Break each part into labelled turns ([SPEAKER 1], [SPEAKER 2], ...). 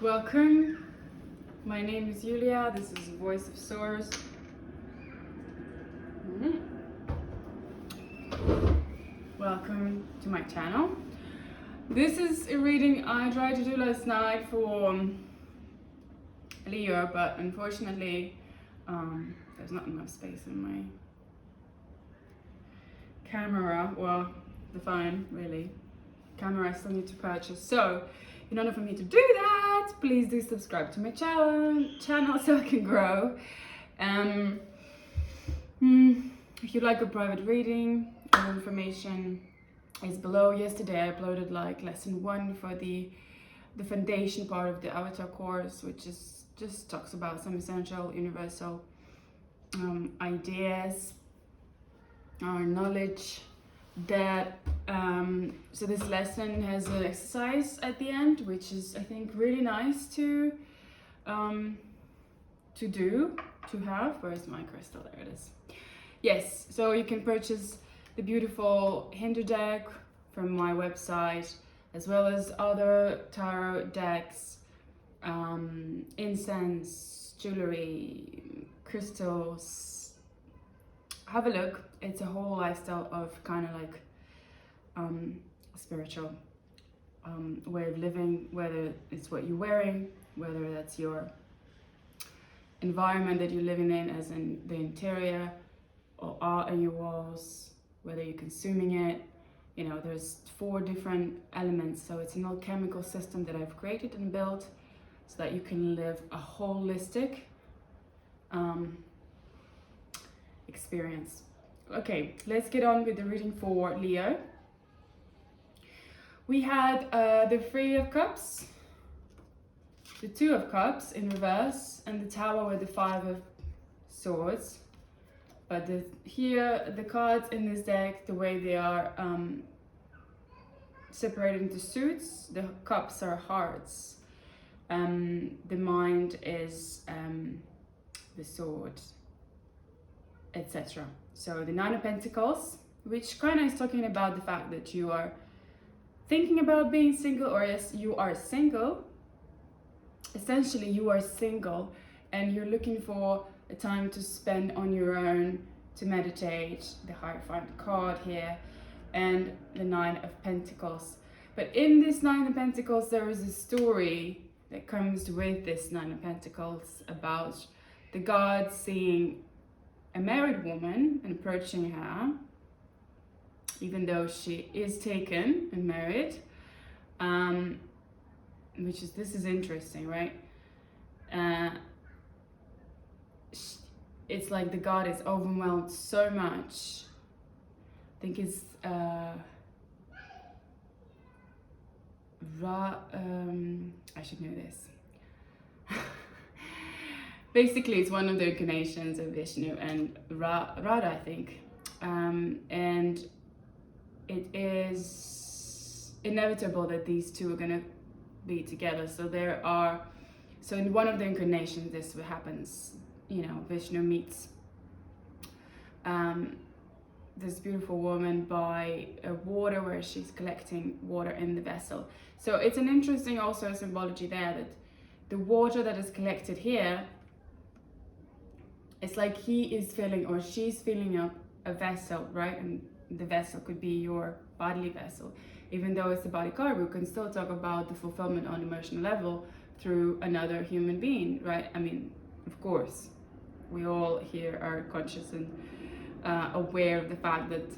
[SPEAKER 1] Welcome. My name is Julia. This is Voice of Source. Welcome to my channel. This is a reading I tried to do last night for Leo, but unfortunately, there's not enough space in my camera. Well, the phone, really. Camera I still need to purchase. So, in order for me to do that, please do subscribe to my channel so I can grow. If you'd like a private reading, all information is below. Yesterday I uploaded like lesson 1 for the foundation part of the Avatar course, which is just talks about some essential universal ideas or knowledge that so this lesson has an exercise at the end, which is I think really nice to have. Where's my crystal? There it is. Yes, so you can purchase the beautiful Hindu deck from my website, as well as other tarot decks, incense, jewelry, crystals. Have a look. It's a whole lifestyle of kind of like spiritual way of living, whether it's what you're wearing, whether that's your environment that you're living in, as in the interior or art on your walls, whether you're consuming it. You know, there's 4 different elements, so it's an alchemical system that I've created and built so that you can live a holistic experience. Okay, let's get on with the reading for Leo. We had the 3 of Cups, the 2 of Cups in reverse, and the Tower with the 5 of Swords. But here, the cards in this deck, the way they are separated into suits, the cups are hearts, the mind is the sword, etc. So the 9 of Pentacles, which kind of is talking about the fact that you are thinking about being single, or yes, you are single. Essentially, you are single and you're looking for a time to spend on your own, to meditate, the Hierophant card here, and the 9 of Pentacles. But in this 9 of Pentacles, there is a story that comes with this 9 of Pentacles about the gods seeing a married woman and approaching her, even though she is taken and married, this is interesting, right? It's like the god is overwhelmed so much. I think it's I should know this. Basically, it's one of the incarnations of Vishnu and Radha, I think, and it is inevitable that these two are gonna be together. So in one of the incarnations, this happens. You know, Vishnu meets this beautiful woman by a water where she's collecting water in the vessel. So it's an interesting also symbology there that the water that is collected here, it's like he is filling or she's filling up a vessel, right? And the vessel could be your bodily vessel. Even though it's a body card, we can still talk about the fulfillment on emotional level through another human being, right? I mean, of course, we all here are conscious and aware of the fact that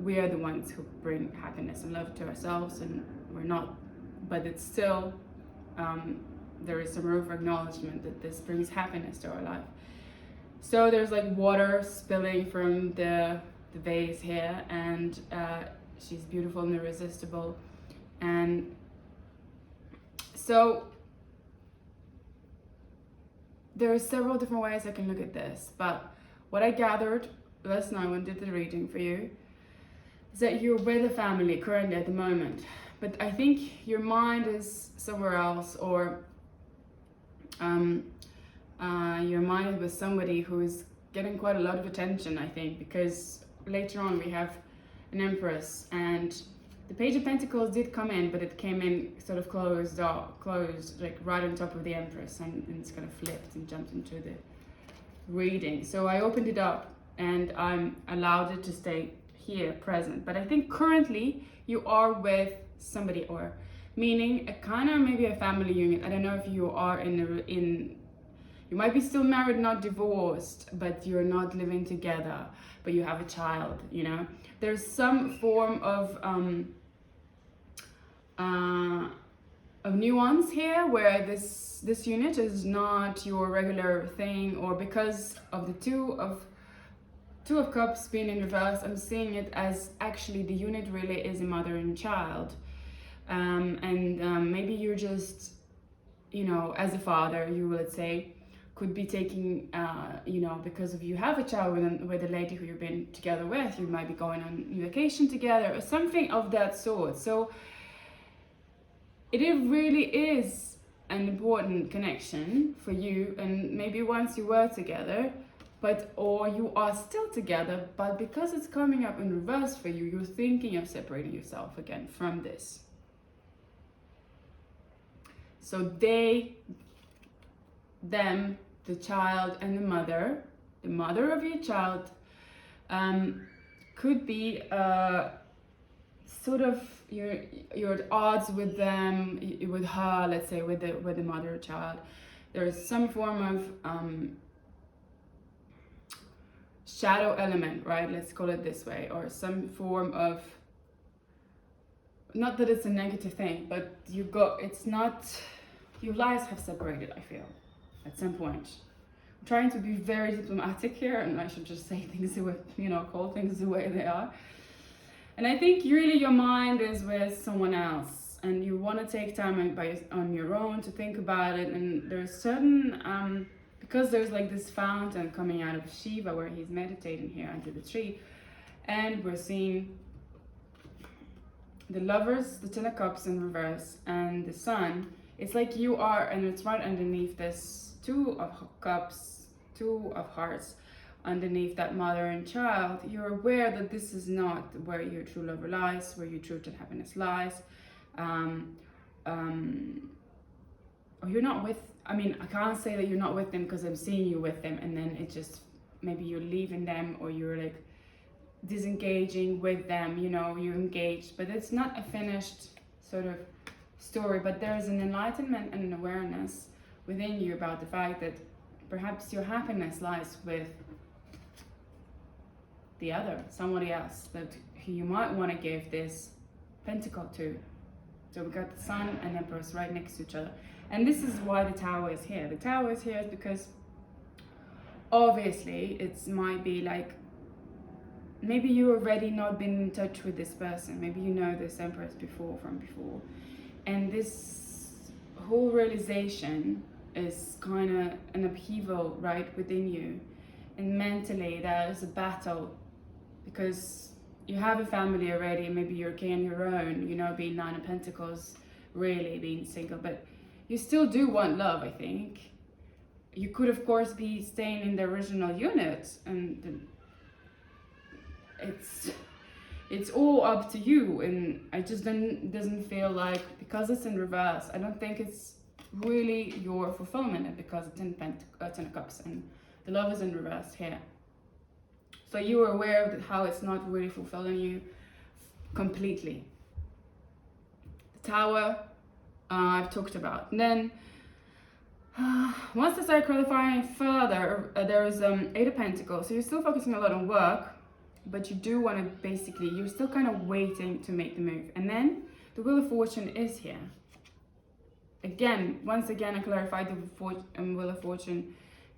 [SPEAKER 1] we are the ones who bring happiness and love to ourselves, and we're not, but it's still, there is some room for acknowledgement that this brings happiness to our life. So there's like water spilling from the vase here, and she's beautiful and irresistible. And so there are several different ways I can look at this, but what I gathered last night when I did the reading for you is that you're with a family currently at the moment, but I think your mind is somewhere else, or your mind is with somebody who is getting quite a lot of attention, I think, because later on we have an Empress, and The Page of Pentacles did come in, but it came in sort of closed, like right on top of the Empress, and it's kind of flipped and jumped into the reading. So I opened it up and I'm allowed it to stay here present. But I think currently you are with somebody, or meaning a kind of maybe a family union. I don't know if you are in you might be still married, not divorced, but you're not living together, but you have a child, you know. There's some form of nuance here where this unit is not your regular thing, or because of the Two of Cups being in reverse, I'm seeing it as actually the unit really is a mother and child. Maybe you're just, you know, as a father, you would say, could be taking, you know, because if you have a child with a lady who you've been together with, you might be going on vacation together or something of that sort. So it really is an important connection for you, and maybe once you were together, or you are still together, but because it's coming up in reverse for you, you're thinking of separating yourself again from this. So them, the child and the mother of your child, could be sort of you're at odds with them, with her, let's say, with the mother or child. There is some form of shadow element, right? Let's call it this way, or some form of, not that it's a negative thing, but it's not, your lives have separated, I feel, at some point. I'm trying to be very diplomatic here, and I should just say things the way, you know, call things the way they are. And I think really your mind is with someone else, and you want to take time on your own to think about it. And there's certain, because there's like this fountain coming out of Shiva where he's meditating here under the tree, and we're seeing the Lovers, the Ten of Cups in reverse, and the Sun. It's like you are, and it's right underneath this Two of Cups, Two of Hearts, underneath that mother and child. You're aware that this is not where your true love lies, where your truth and happiness lies. Or you're not with, I mean, I can't say that you're not with them because I'm seeing you with them, and then it just, maybe you're leaving them, or you're like disengaging with them, you know, you're engaged, but it's not a finished sort of story. But there's an enlightenment and an awareness within you about the fact that perhaps your happiness lies with the other, somebody else that you might want to give this pentacle to. So we got the Sun and Empress right next to each other. And this is why the Tower is here. The Tower is here because obviously it might be like, maybe you already not been in touch with this person. Maybe you know this Empress from before. And this whole realization is kind of an upheaval right within you. And mentally there is a battle because you have a family already. Maybe you're okay on your own, you know, being Nine of Pentacles, really being single, but you still do want love, I think. You could, of course, be staying in the original unit, and it's all up to you. And I just doesn't feel like, because it's in reverse, I don't think it's really your fulfillment, because it's Ten of Cups and the Love is in reverse here. So you are aware of how it's not really fulfilling you completely. The Tower, I've talked about. And then once I start clarifying further, there is Eight of Pentacles. So you're still focusing a lot on work, but you do want to basically, you're still kind of waiting to make the move. And then the Wheel of Fortune is here. Again, once again, I clarified the Wheel of Fortune,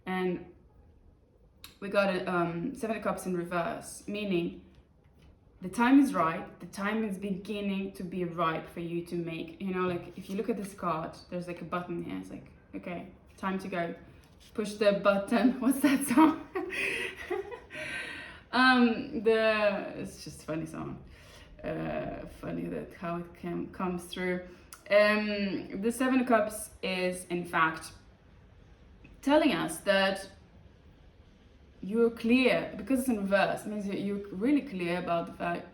[SPEAKER 1] and we got a Seven of Cups in reverse, meaning the time is right, the time is beginning to be right for you to make, you know, like if you look at this card, there's like a button here. It's like, okay, time to go. Push the button. What's that song? It's just a funny song. Funny that how it comes through. The Seven of Cups is in fact telling us that you're clear, because it's in reverse. It means that you're really clear about the fact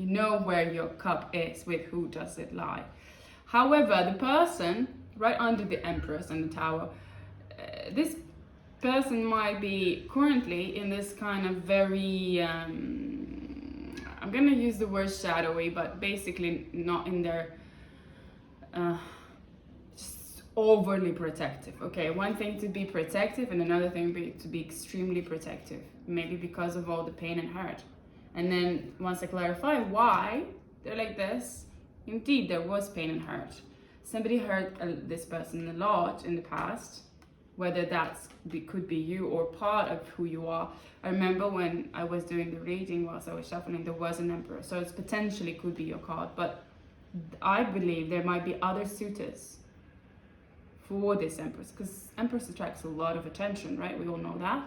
[SPEAKER 1] You know where your cup is, with who does it lie. However, the person right under the Empress and the Tower, this person might be currently in this kind of very, I'm gonna use the word shadowy, but basically not in their, just overly protective. Okay, one thing to be protective and another thing to be extremely protective, maybe because of all the pain and hurt. And then once I clarify why they're like this, indeed there was pain and hurt. Somebody hurt this person a lot in the past, whether could be you or part of who you are. I remember when I was doing the reading, whilst I was shuffling, there was an Emperor, so it's potentially could be your card, but I believe there might be other suitors for this Empress, because Empress attracts a lot of attention, right? We all know that.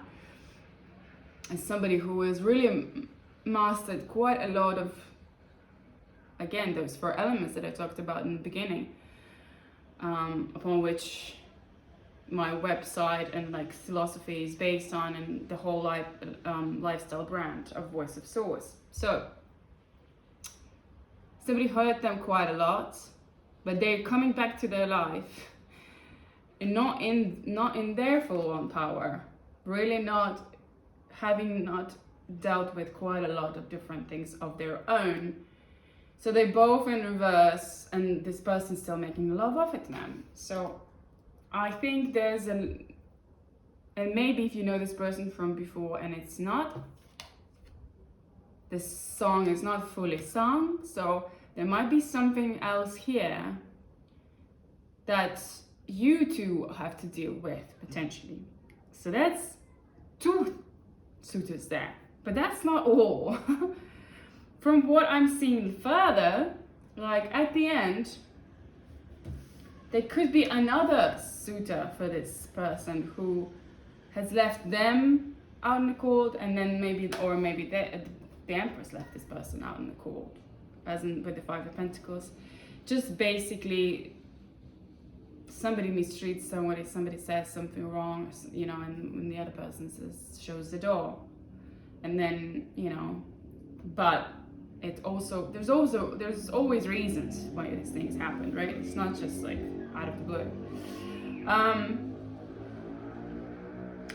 [SPEAKER 1] And somebody who is really mastered quite a lot of, again, those 4 elements that I talked about in the beginning, upon which my website and like philosophy is based on, and the whole lifestyle brand of Voice of Swords. So somebody hurt them quite a lot, but they're coming back to their life, and not in their full-on power, really not dealt with quite a lot of different things of their own. So they're both in reverse, and this person's still making love of it, man. So I think there's and maybe if you know this person from before and it's not, this song is not fully sung, so there might be something else here that you two have to deal with, potentially. So that's 2 suitors there, but that's not all. From what I'm seeing further, like at the end, there could be another suitor for this person who has left them out in the cold, and then maybe the Empress left this person out in the cold, as in with the 5 of Pentacles. Just basically somebody mistreats somebody says something wrong, you know, and when the other person shows the door, and then, you know, but there's always reasons why these things happen, right? It's not just like out of the blue.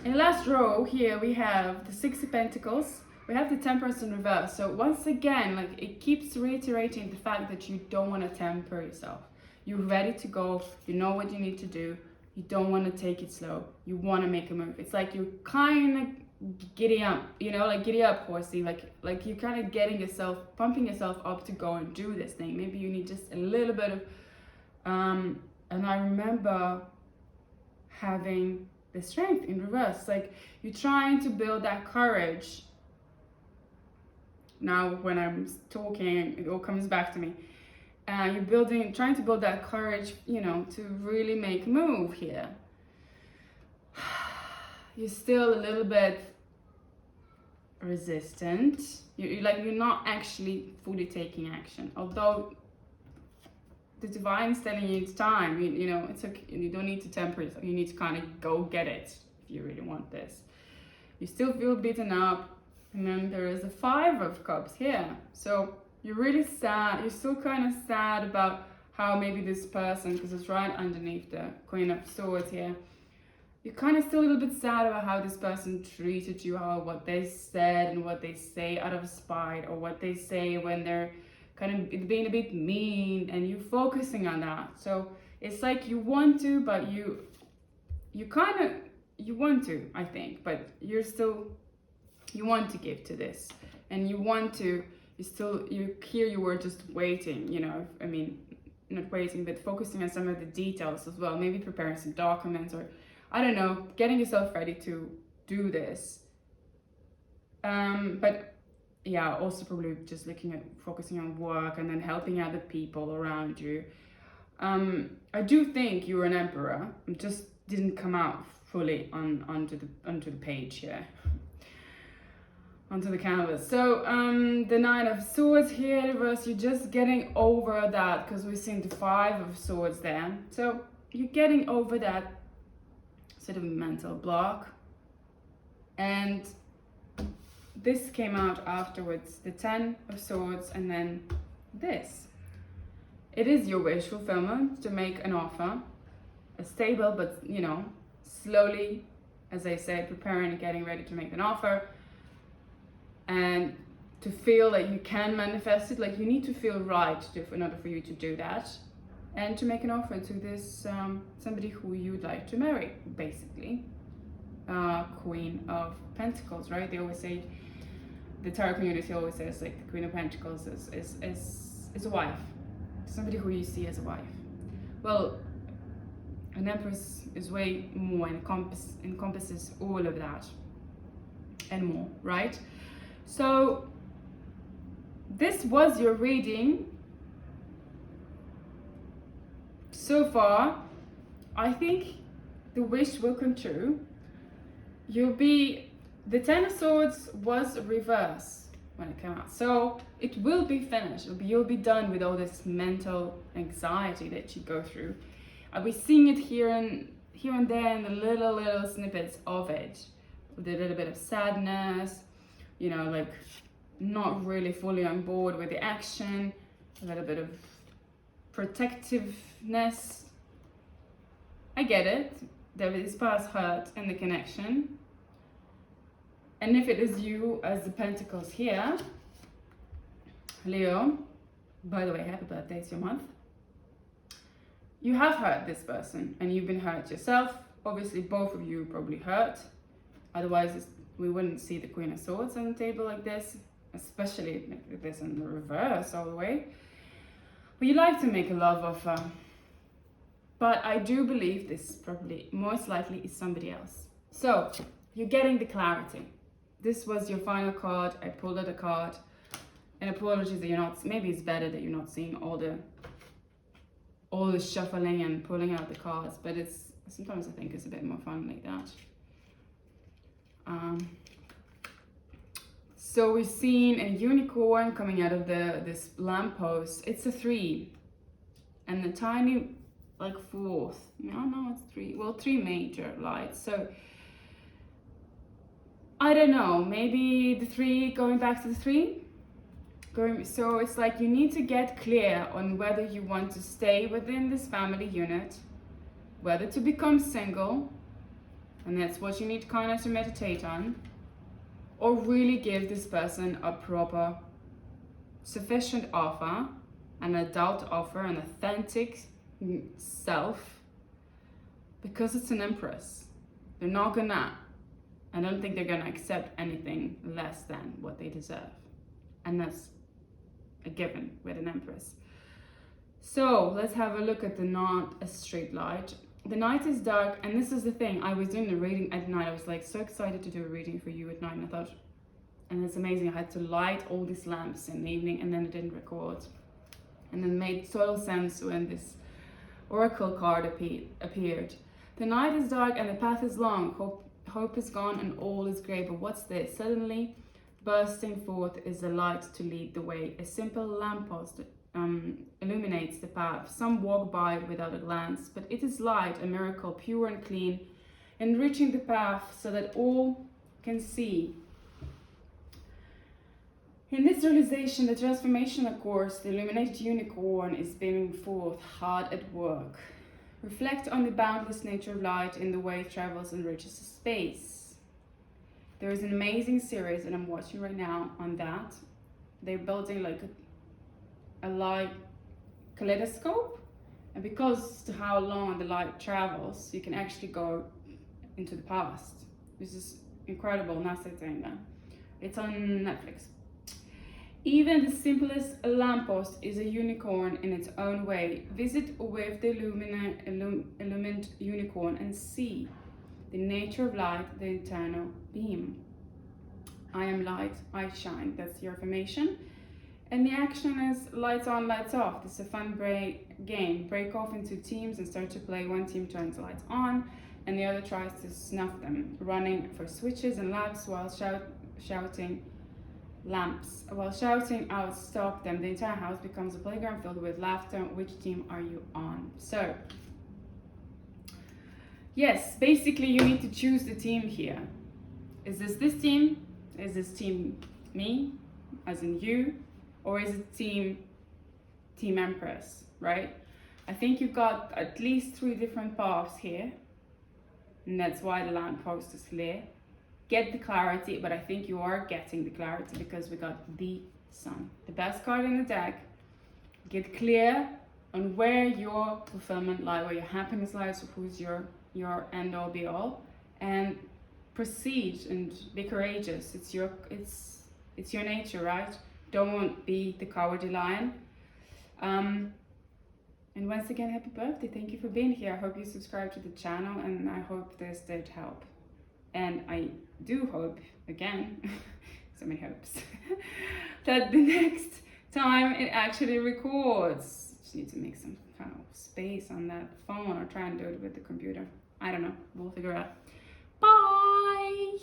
[SPEAKER 1] In the last row here we have the 6 of Pentacles, we have the Temperance in reverse. So once again, like, it keeps reiterating the fact that you don't want to temper yourself. You're ready to go, you know what you need to do, you don't want to take it slow, you want to make a move. It's like you're kind of giddy up, you know, like giddy up horsey, like you're kind of pumping yourself up to go and do this thing. Maybe you need just a little bit of and I remember having the Strength in reverse, like you're trying to build that courage. Now when I'm talking, it all comes back to me. You're trying to build that courage, you know, to really make a move here. You're still a little bit resistant. You're not actually fully taking action. Although the Divine's telling you it's time, you know, it's okay. You don't need to temper yourself. You need to kind of go get it if you really want this. You still feel beaten up. And then there is a 5 of Cups here. So you're really sad. You're still kind of sad about how maybe this person, because it's right underneath the Queen of Swords here, you're kind of still a little bit sad about how this person treated you, how what they said and what they say out of spite, or what they say when they're kind of being a bit mean, and you're focusing on that. So it's like you want to, but you want to, I think, but you want to give to this, and you were just waiting, you know, I mean, not waiting, but focusing on some of the details as well, maybe preparing some documents, or I don't know, getting yourself ready to do this. But yeah, also probably just focusing on work and then helping other people around you. I do think you're an Emperor. It just didn't come out fully onto the page here, onto the canvas. So the 9 of Swords here in reverse, you're just getting over that, because we've seen the 5 of Swords there. So you're getting over that sort of mental block, and this came out afterwards, the 10 of Swords, and then this. It is your wish fulfillment to make an offer, a stable, but you know, slowly, as I said, preparing and getting ready to make an offer, and to feel that you can manifest it. Like, you need to feel right in order for you to do that, and to make an offer to this somebody who you'd like to marry, basically. Queen of Pentacles, right? They always say, the tarot community always says, like, the Queen of Pentacles is a wife, somebody who you see as a wife. Well, an Empress is way more, encompasses all of that and more, right? So this was your reading. So far, I think the wish will come true. The 10 of Swords was reverse when it came out, so it will be finished. You'll be done with all this mental anxiety that you go through. I'll be seeing it here and there in the little snippets of it, with a little bit of sadness, you know, like not really fully on board with the action, a little bit of protectiveness. I get it. There is past hurt in the connection. And if it is you as the Pentacles here, Leo, by the way, happy birthday, it's your month. You have hurt this person and you've been hurt yourself. Obviously, both of you probably hurt. Otherwise, we wouldn't see the Queen of Swords on the table like this, especially like this in the reverse all the way. But you like to make a love offer. But I do believe this probably, most likely, is somebody else. So, you're getting the clarity. This was your final card. I pulled out a card. And apologies that you're not, maybe it's better that you're not seeing all the shuffling and pulling out the cards, but sometimes I think it's a bit more fun like that. So we've seen a unicorn coming out of this lamppost. It's a 3. And the tiny, like, 4th. No, it's 3. Well, 3 major lights. So I don't know, maybe the 3 going back to the 3. So it's like you need to get clear on whether you want to stay within this family unit, whether to become single, and that's what you need kind of to meditate on, or really give this person a proper, sufficient offer, an adult offer, an authentic self, because it's an Empress. They're not gonna, I don't think they're gonna accept anything less than what they deserve. And that's a given with an Empress. So let's have a look at the Not a Straight Light. The night is dark, and this is the thing. I was doing the reading at night. I was like so excited to do a reading for you at night, and I thought, and it's amazing. I had to light all these lamps in the evening, and then it didn't record. And then made total sense when this oracle card appeared. The night is dark and the path is long. Hope is gone and all is grey. But what's this? Suddenly, bursting forth is the light to lead the way. A simple lamppost illuminates the path. Some walk by without a glance, but it is light, a miracle, pure and clean, enriching the path so that all can see. In this realization, the transformational course, the illuminated unicorn is beaming forth, hard at work. Reflect on the boundless nature of light in the way it travels and reaches space. There is an amazing series that I'm watching right now on that. They're building like a light kaleidoscope, and because to how long the light travels, you can actually go into the past. This is incredible. NASA thing. It's on Netflix. Even the simplest lamppost is a unicorn in its own way. Visit with the illumined unicorn and see the nature of light, the eternal beam. I am light, I shine. That's your affirmation. And the action is lights on, lights off. This is a fun game. Break off into teams and start to play. One team turns the lights on and the other tries to snuff them, running for switches and lamps while shouting out, stop them. The entire house becomes a playground filled with laughter. Which team are you on? So, yes, basically you need to choose the team here. Is this team? Is this team me, as in you, or is it team Empress, right? I think you've got at least 3 different paths here, and that's why the lamppost is clear. Get the clarity, but I think you are getting the clarity because we got the Sun, the best card in the deck. Get clear on where your fulfillment lies, where your happiness lies, who's your end all be all, and proceed and be courageous. It's your nature, right? Don't be the cowardly lion. And once again, happy birthday. Thank you for being here. I hope you subscribe to the channel, and I hope this did help. And I do hope, again, so many hopes, that the next time it actually records. Just need to make some kind of space on that phone, or try and do it with the computer. I don't know. We'll figure it out. Bye!